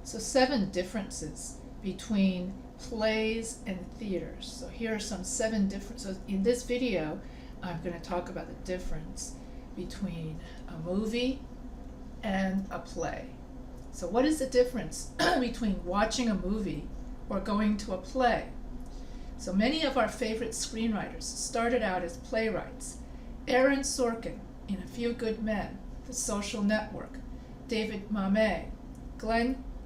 So 7 differences between plays and theaters. So here are some 7 differences. In this video, I'm going to talk about the difference between a movie and a play. So what is the difference between watching a movie or going to a play? So many of our favorite screenwriters started out as playwrights. Aaron Sorkin in A Few Good Men, The Social Network, David Mamet,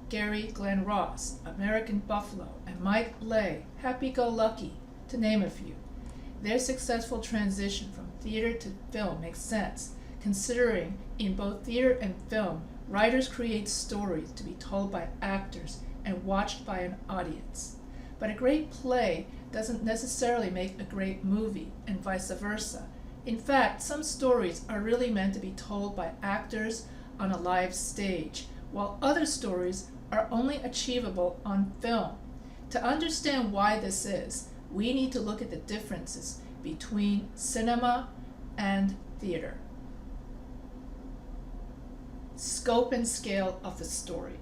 Gary Glenn Ross, American Buffalo, and Mike Leigh, Happy Go Lucky, to name a few. Their successful transition from theater to film makes sense, considering in both theater and film, writers create stories to be told by actors and watched by an audience. But a great play doesn't necessarily make a great movie, and vice versa. In fact, some stories are really meant to be told by actors on a live stage, while other stories are only achievable on film. To understand why this is, we need to look at the differences between cinema and theater. Scope and scale of the story.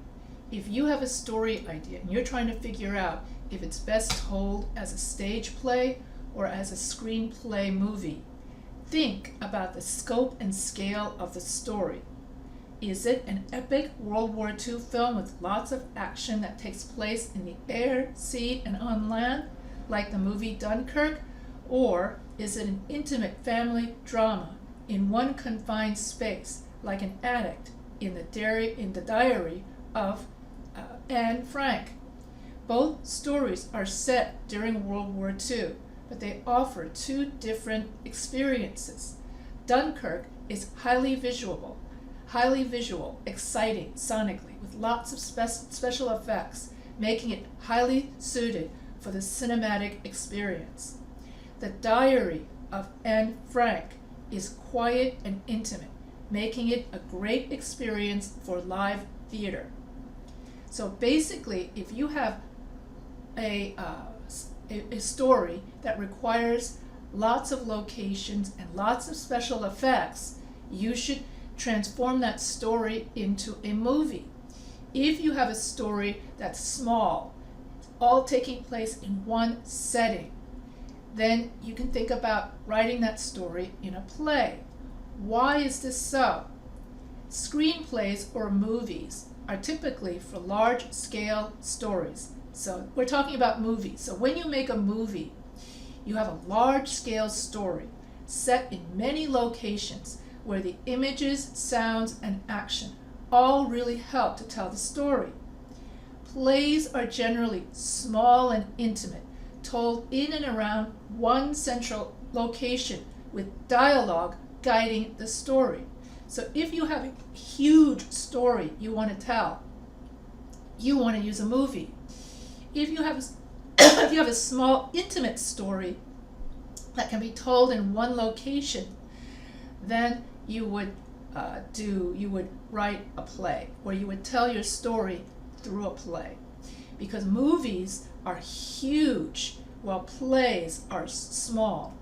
If you have a story idea and you're trying to figure out if it's best told as a stage play or as a screenplay movie, think about the scope and scale of the story. Is it an epic World War II film with lots of action that takes place in the air, sea, and on land, like the movie Dunkirk? Or is it an intimate family drama in one confined space, like an addict in the diary of Anne Frank? Both stories are set during World War II, but they offer 2 different experiences. Dunkirk is highly visual, exciting sonically, with lots of special effects, making it highly suited for the cinematic experience. The Diary of Anne Frank is quiet and intimate, making it a great experience for live theater. So basically, if you have a story that requires lots of locations and lots of special effects, you should transform that story into a movie. If you have a story that's small, all taking place in one setting, then you can think about writing that story in a play. Why is this so? Screenplays or movies are typically for large-scale stories. So we're talking about movies. So when you make a movie, you have a large-scale story set in many locations where the images, sounds, and action all really help to tell the story. Plays are generally small and intimate, told in and around one central location with dialogue guiding the story. So if you have a huge story you want to tell, you want to use a movie. If you have a small, intimate story that can be told in one location, then you would write a play, where you would tell your story through a play. Because movies are huge, while plays are small.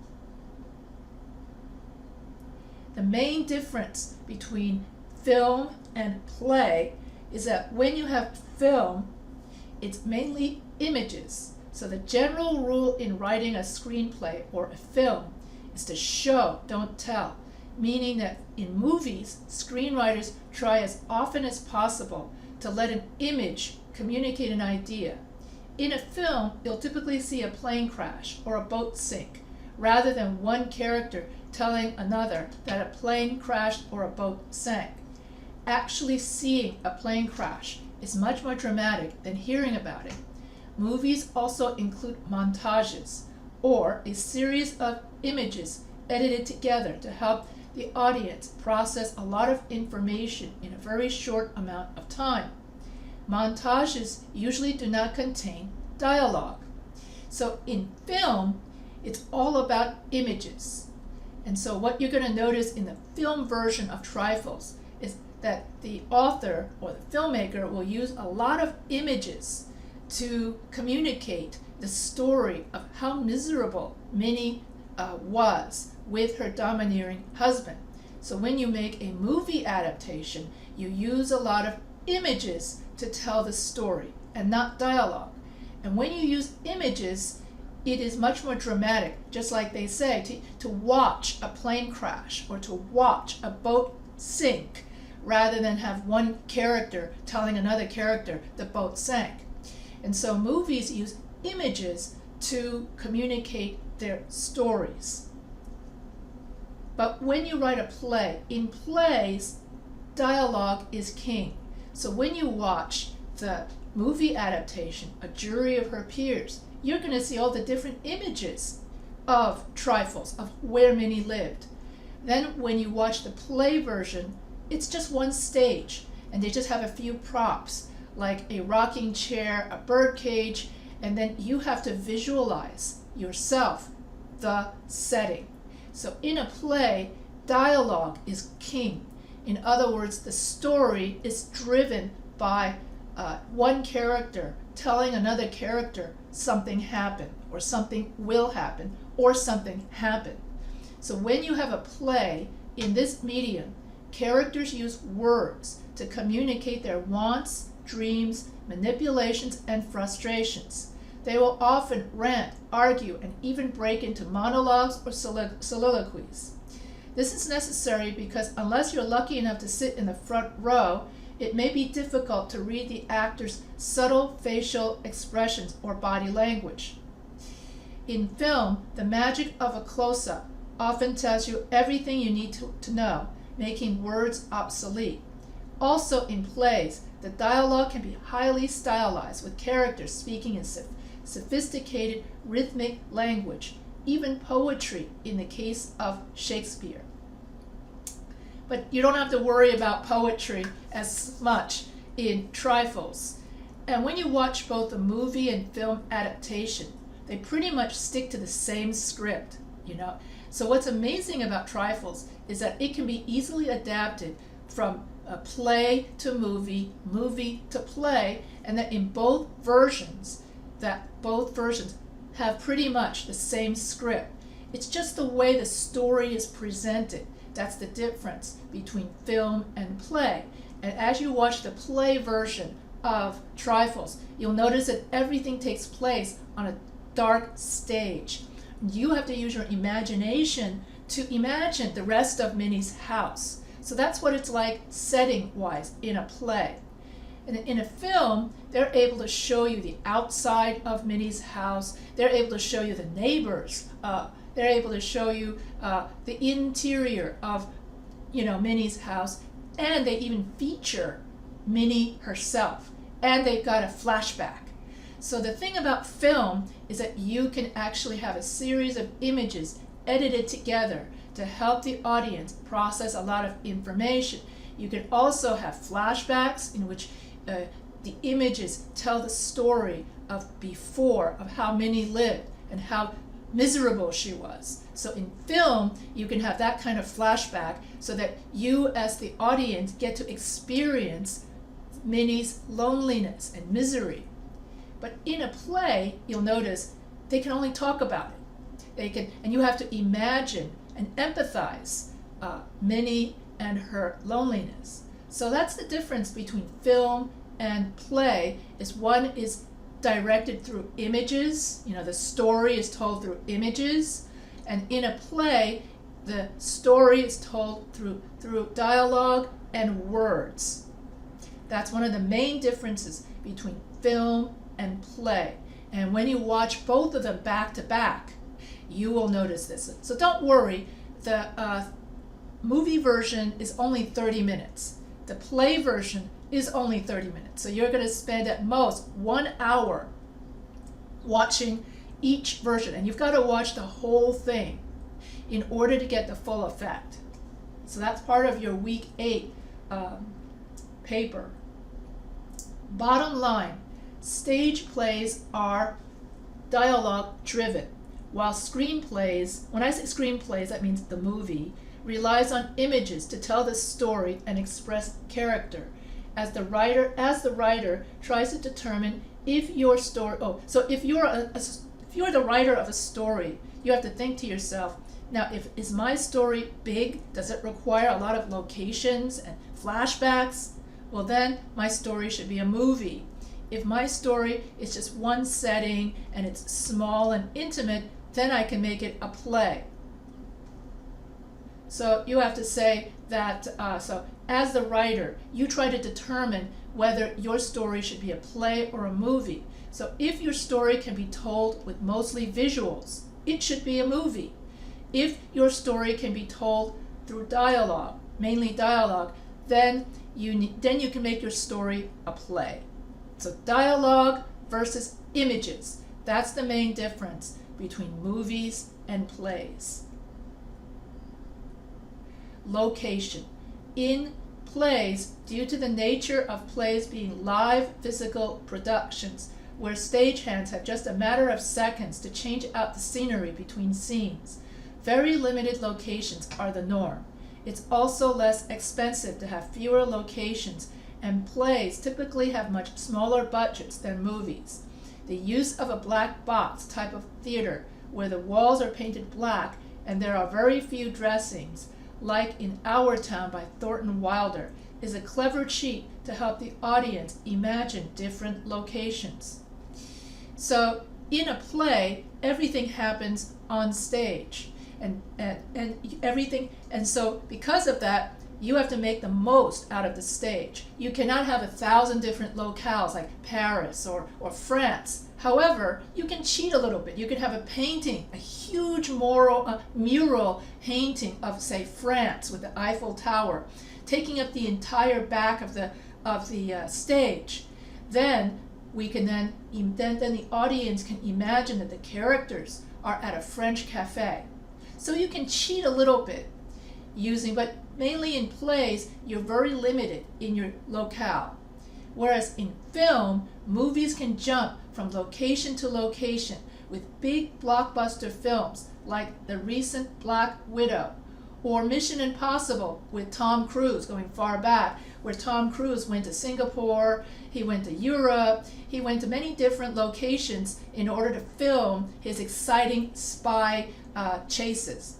The main difference between film and play is that when you have film, it's mainly images. So the general rule in writing a screenplay or a film is to show, don't tell. Meaning that in movies, screenwriters try as often as possible to let an image communicate an idea. In a film, you'll typically see a plane crash or a boat sink, rather than one character telling another that a plane crashed or a boat sank. Actually seeing a plane crash is much more dramatic than hearing about it. Movies also include montages, or a series of images edited together to help the audience process a lot of information in a very short amount of time. Montages usually do not contain dialogue. So in film, it's all about images. And so what you're going to notice in the film version of Trifles is that the author or the filmmaker will use a lot of images to communicate the story of how miserable Minnie was with her domineering husband. So when you make a movie adaptation, you use a lot of images to tell the story and not dialogue. And when you use images, it is much more dramatic, just like they say, to watch a plane crash or to watch a boat sink, rather than have one character telling another character the boat sank. And so movies use images to communicate their stories. But when you write a play, in plays, dialogue is king. So when you watch the movie adaptation, A Jury of Her Peers, you're going to see all the different images of Trifles, of where Minnie lived. Then when you watch the play version, it's just one stage, and they just have a few props, like a rocking chair, a bird cage, and then you have to visualize yourself the setting. So in a play, dialogue is king. In other words, the story is driven by one character telling another character something happened, or something will happen, or something happened. So when you have a play in this medium, characters use words to communicate their wants, dreams, manipulations, and frustrations. They will often rant, argue, and even break into monologues or soliloquies. This is necessary because unless you're lucky enough to sit in the front row, it may be difficult to read the actor's subtle facial expressions or body language. In film, the magic of a close-up often tells you everything you need to know, making words obsolete. Also in plays, the dialogue can be highly stylized, with characters speaking in sophisticated rhythmic language, even poetry in the case of Shakespeare. But you don't have to worry about poetry as much in Trifles. And when you watch both the movie and film adaptation, they pretty much stick to the same script, you know. So what's amazing about Trifles is that it can be easily adapted from a play to movie, movie to play, and that in both versions have pretty much the same script. It's just the way the story is presented. That's the difference between film and play. And as you watch the play version of Trifles, you'll notice that everything takes place on a dark stage. You have to use your imagination to imagine the rest of Minnie's house. So that's what it's like setting-wise in a play. And in a film, they're able to show you the outside of Minnie's house. They're able to show you the neighbors. They're able to show you the interior of, Minnie's house. And they even feature Minnie herself. And they've got a flashback. So the thing about film is that you can actually have a series of images edited together to help the audience process a lot of information. You can also have flashbacks in which the images tell the story of before, of how Minnie lived and how miserable she was. So in film, you can have that kind of flashback so that you as the audience get to experience Minnie's loneliness and misery. But in a play, you'll notice they can only talk about it. And you have to imagine and empathize Minnie and her loneliness. So that's the difference between film and play. Is one is directed through images, the story is told through images, and in a play, the story is told through dialogue and words. That's one of the main differences between film and play. And when you watch both of them back to back, you will notice this. So don't worry, the movie version is only 30 minutes. The play version is only 30 minutes. So you're going to spend at most 1 hour watching each version. And you've got to watch the whole thing in order to get the full effect. So that's part of your week 8 paper. Bottom line, stage plays are dialogue driven, while screenplays, when I say screenplays, that means the movie, relies on images to tell the story and express character, as the writer tries to determine if your story. So if you're the writer of a story, you have to think to yourself, now is my story big? Does it require a lot of locations and flashbacks? well then my story should be a movie. If my story is just one setting and it's small and intimate, then I can make it a play. So you have to say that, so as the writer, you try to determine whether your story should be a play or a movie. So if your story can be told with mostly visuals, it should be a movie. If your story can be told through dialogue, mainly dialogue, then you can make your story a play. So dialogue versus images. That's the main difference between movies and plays. Location. In plays, due to the nature of plays being live physical productions, where stagehands have just a matter of seconds to change out the scenery between scenes, very limited locations are the norm. It's also less expensive to have fewer locations, and plays typically have much smaller budgets than movies. The use of a black box type of theater, where the walls are painted black and there are very few dressings, like in Our Town by Thornton Wilder, is a clever cheat to help the audience imagine different locations. So in a play, everything happens on stage, and everything, and so because of that, you have to make the most out of the stage. You cannot have 1,000 different locales like Paris or France. However, you can cheat a little bit. You could have a painting, a huge mural painting of, say, France with the Eiffel Tower, taking up the entire back of the stage. Then the audience can imagine that the characters are at a French cafe. So you can cheat a little bit but mainly in plays, you're very limited in your locale. Whereas in film, movies can jump from location to location with big blockbuster films like the recent Black Widow or Mission Impossible with Tom Cruise, going far back, where Tom Cruise went to Singapore, he went to Europe, he went to many different locations in order to film his exciting spy chases.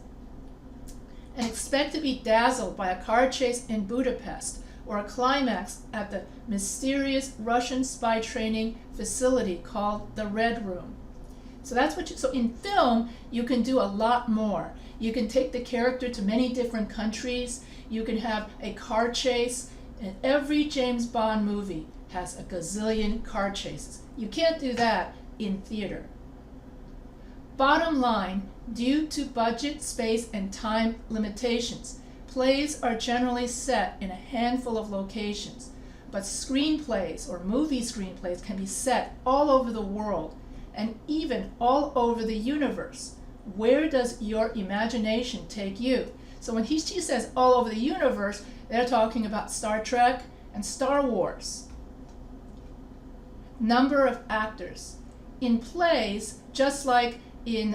And expect to be dazzled by a car chase in Budapest or a climax at the mysterious Russian spy training facility called the Red Room. So that's so in film, you can do a lot more. You can take the character to many different countries. You can have a car chase, and every James Bond movie has a gazillion car chases. You can't do that in theater. Bottom line, due to budget, space, and time limitations, plays are generally set in a handful of locations, but screenplays or movie screenplays can be set all over the world and even all over the universe. Where does your imagination take you? So when she says all over the universe, they're talking about Star Trek and Star Wars. Number of actors. In plays, just like in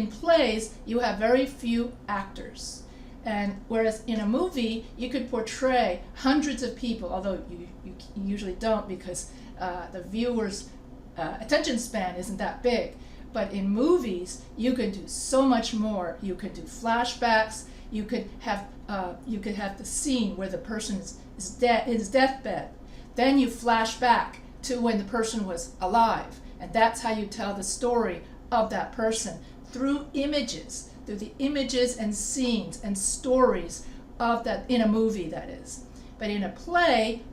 plays, you have very few actors. And whereas in a movie, you could portray hundreds of people, although you usually don't because the viewer's attention span isn't that big. But in movies, you can do so much more. You could do flashbacks. You could have the scene where the person is dead, his deathbed. Then you flash back to when the person was alive, and that's how you tell the story of that person through images, through the images and scenes and stories of that in a movie, that is. But in a play,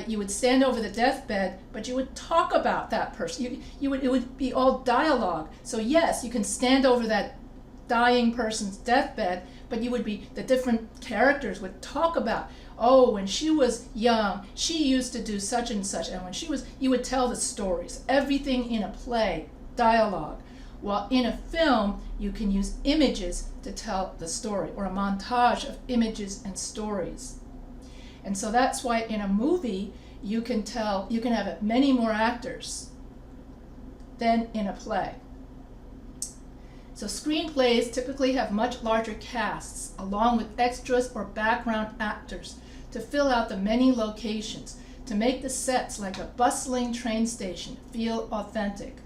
you would stand over the deathbed, but you would talk about that person. It would be all dialogue. So yes, you can stand over that dying person's deathbed, but the different characters would talk about, oh, when she was young, she used to do such and such, and you would tell the stories. Everything in a play, dialogue. While in a film, you can use images to tell the story, or a montage of images and stories. And so that's why in a movie, you can have many more actors than in a play. So screenplays typically have much larger casts, along with extras or background actors, to fill out the many locations, to make the sets like a bustling train station feel authentic.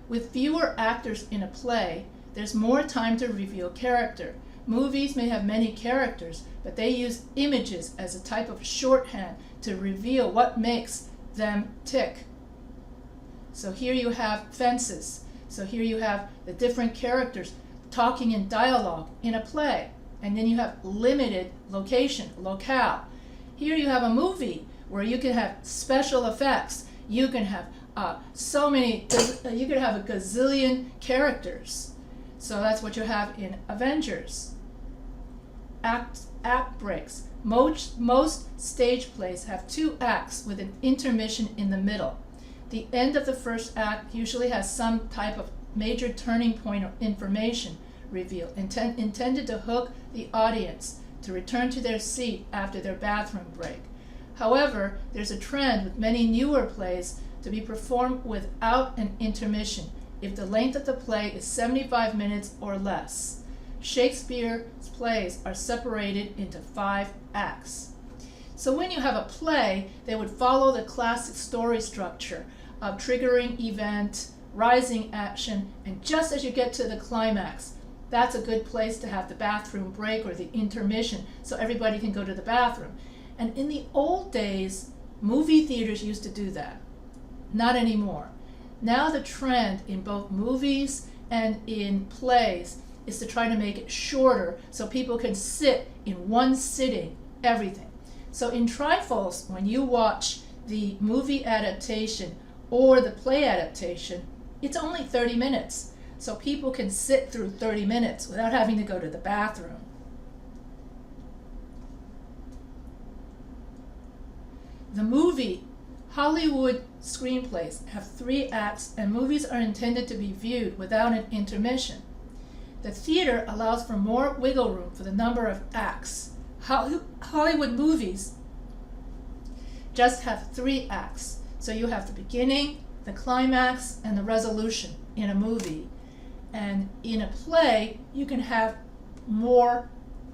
With fewer actors in a play, there's more time to reveal character. Movies may have many characters, but they use images as a type of shorthand to reveal what makes them tick. So here you have fences. So here you have the different characters talking in dialogue in a play. And then you have limited location, locale. Here you have a movie where you can have special effects. You can have you could have a gazillion characters. So that's what you have in Avengers. Act breaks. Most stage plays have 2 acts with an intermission in the middle. The end of the first act usually has some type of major turning point or information reveal intended to hook the audience to return to their seat after their bathroom break. However, there's a trend with many newer plays to be performed without an intermission if the length of the play is 75 minutes or less. Shakespeare's plays are separated into 5 acts. So when you have a play, they would follow the classic story structure of triggering event, rising action, and just as you get to the climax, that's a good place to have the bathroom break or the intermission so everybody can go to the bathroom. And in the old days, movie theaters used to do that. Not anymore. Now the trend in both movies and in plays is to try to make it shorter so people can sit in one sitting everything. So in Trifolds, when you watch the movie adaptation or the play adaptation, it's only 30 minutes. So people can sit through 30 minutes without having to go to the bathroom. The movie Hollywood screenplays have 3 acts, and movies are intended to be viewed without an intermission. The theater allows for more wiggle room for the number of acts. Hollywood movies just have 3 acts. So you have the beginning, the climax, and the resolution in a movie. And in a play, you can have more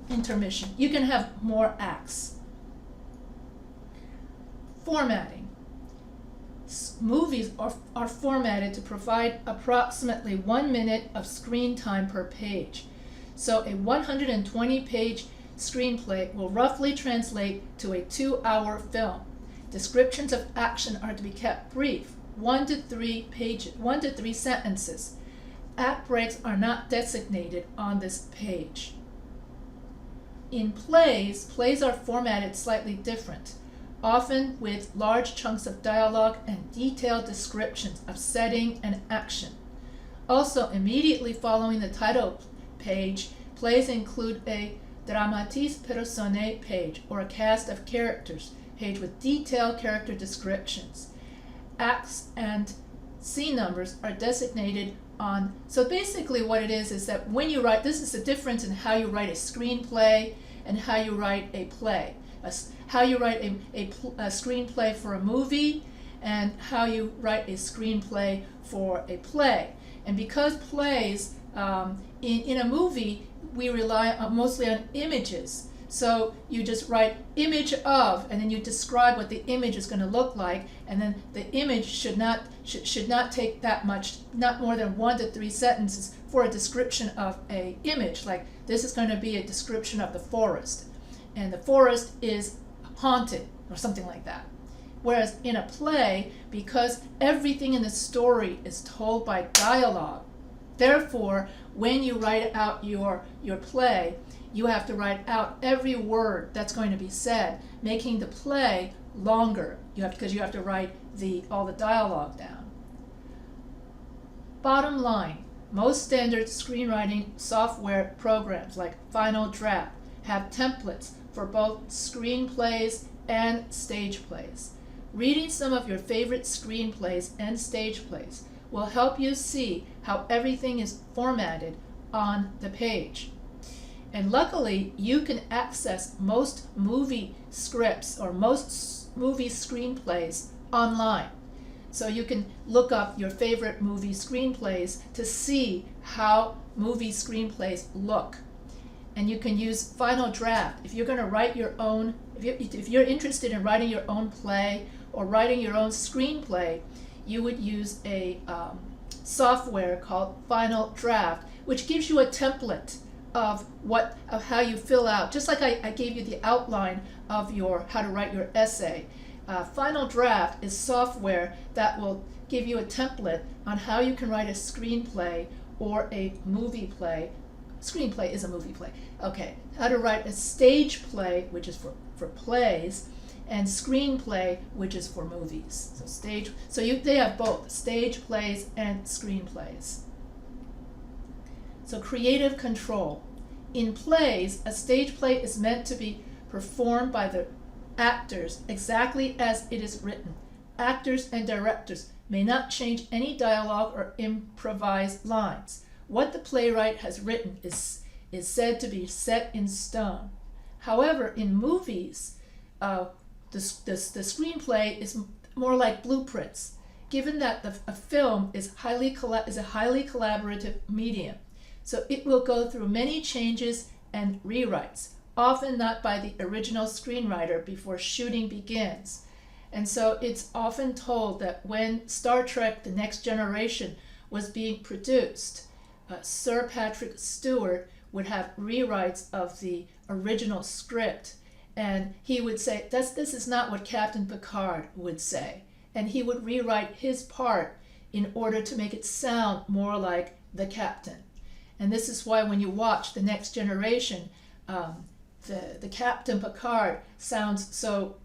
intermission. You can have more acts. Formatting. Movies are formatted to provide approximately 1 minute of screen time per page. So a 120-page screenplay will roughly translate to a 2-hour film. Descriptions of action are to be kept brief, 1 to 3 sentences. Act breaks are not designated on this page. In plays are formatted slightly different, often with large chunks of dialogue and detailed descriptions of setting and action. Also, immediately following the title page, plays include a dramatis personae page, or a cast of characters page with detailed character descriptions. Acts and scene numbers are designated on. So basically what it is that when you write, this is the difference in how you write a screenplay and how you write a play. How you write a screenplay for a movie and how you write a screenplay for a play. And because plays, in a movie, we rely mostly on images. So you just write image of, and then you describe what the image is going to look like, and then the image should not take that much, not more than 1 to 3 sentences for a description of a image. Like this is going to be a description of the forest, and the forest is haunted or something like that. Whereas in a play, because everything in the story is told by dialogue, therefore when you write out your play, you have to write out every word that's going to be said, making the play longer. Because you have to write all the dialogue down. Bottom line, most standard screenwriting software programs like Final Draft have templates for both screenplays and stage plays. Reading some of your favorite screenplays and stage plays will help you see how everything is formatted on the page. And luckily, you can access most movie scripts or most movie screenplays online. So you can look up your favorite movie screenplays to see how movie screenplays look. And you can use Final Draft. If you're going to write your own, if you're interested in writing your own play or writing your own screenplay, you would use a software called Final Draft, which gives you a template of how you fill out, just like I gave you the outline of how to write your essay. Final Draft is software that will give you a template on how you can write a screenplay or a movie play. Screenplay is a movie play. Okay, how to write a stage play, which is for plays, and screenplay, which is for movies. They have both stage plays and screenplays. So creative control. In plays, a stage play is meant to be performed by the actors exactly as it is written. Actors and directors may not change any dialogue or improvise lines. What the playwright has written is said to be set in stone. However, in movies, the screenplay is more like blueprints, given that a film is a highly collaborative medium. So it will go through many changes and rewrites, often not by the original screenwriter before shooting begins. And so it's often told that when Star Trek: The Next Generation was being produced, Sir Patrick Stewart would have rewrites of the original script, and he would say, this is not what Captain Picard would say. And he would rewrite his part in order to make it sound more like the captain. And this is why when you watch The Next Generation, the Captain Picard sounds so,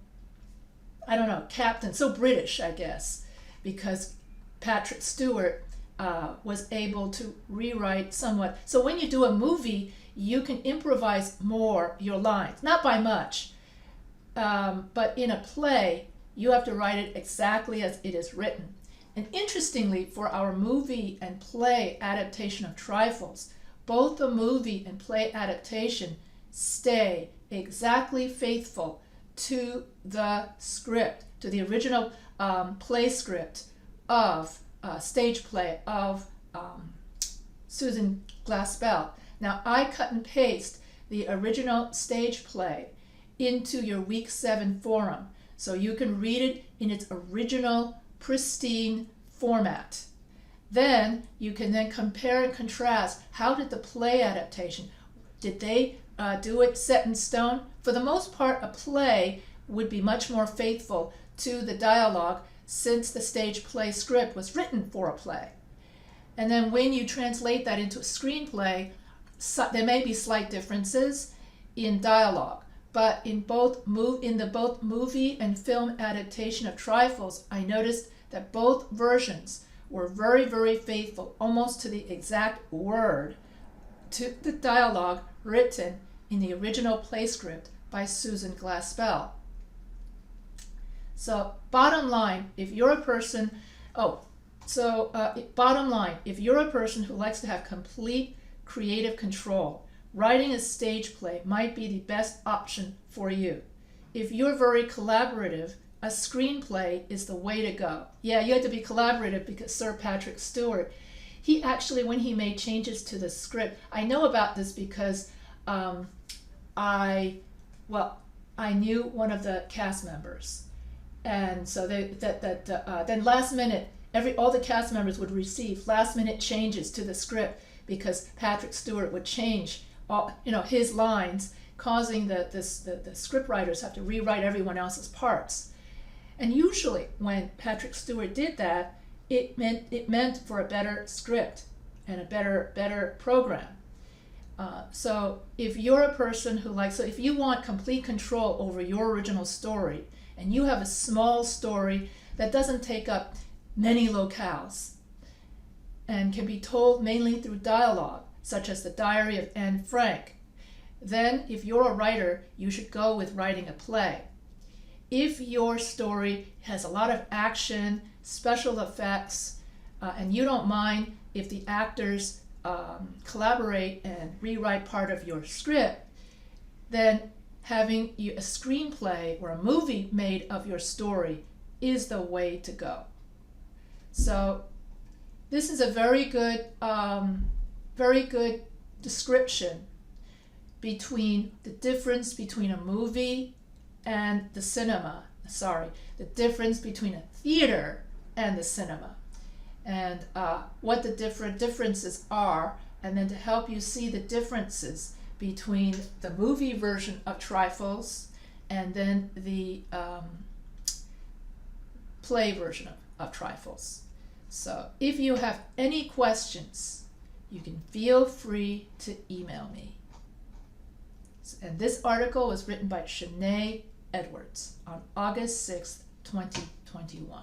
I don't know, captain, so British, I guess, because Patrick Stewart was able to rewrite somewhat. So when you do a movie, you can improvise more your lines, not by much, but in a play, you have to write it exactly as it is written. And interestingly, for our movie and play adaptation of Trifles, both the movie and play adaptation stay exactly faithful to the script, to the original play script of stage play of Susan Glaspell. Now, I cut and paste the original stage play into your Week 7 forum, so you can read it in its original pristine format. Then you can then compare and contrast. How did the play adaptation, did they do it set in stone? For the most part, a play would be much more faithful to the dialogue since the stage play script was written for a play. And then when you translate that into a screenplay, there may be slight differences in dialogue. But in both movie and film adaptation of Trifles, I noticed that both versions were very, very faithful, almost to the exact word, to the dialogue written in the original play script by Susan Glaspell. So bottom line, if you're a person, if you're a person who likes to have complete creative control, writing a stage play might be the best option for you. If you're very collaborative, a screenplay is the way to go. Yeah, you have to be collaborative because Sir Patrick Stewart, he actually, when he made changes to the script, I know about this because I knew one of the cast members. And so then last minute, all the cast members would receive last minute changes to the script because Patrick Stewart would change his lines, causing the script writers have to rewrite everyone else's parts. And usually when Patrick Stewart did that, it meant for a better script and a better program. So if you're a person if you want complete control over your original story, and you have a small story that doesn't take up many locales and can be told mainly through dialogue, such as the Diary of Anne Frank, then if you're a writer, you should go with writing a play. If your story has a lot of action, special effects, and you don't mind if the actors collaborate and rewrite part of your script, then having a screenplay or a movie made of your story is the way to go. So this is a very good description between the difference between a movie and the cinema. The difference between a theater and the cinema, and what the different differences are and then to help you see the differences between the movie version of Trifles and then the play version of Trifles. So if you have any questions, you can feel free to email me. And this article was written by Shanae Edwards on August 6th, 2021.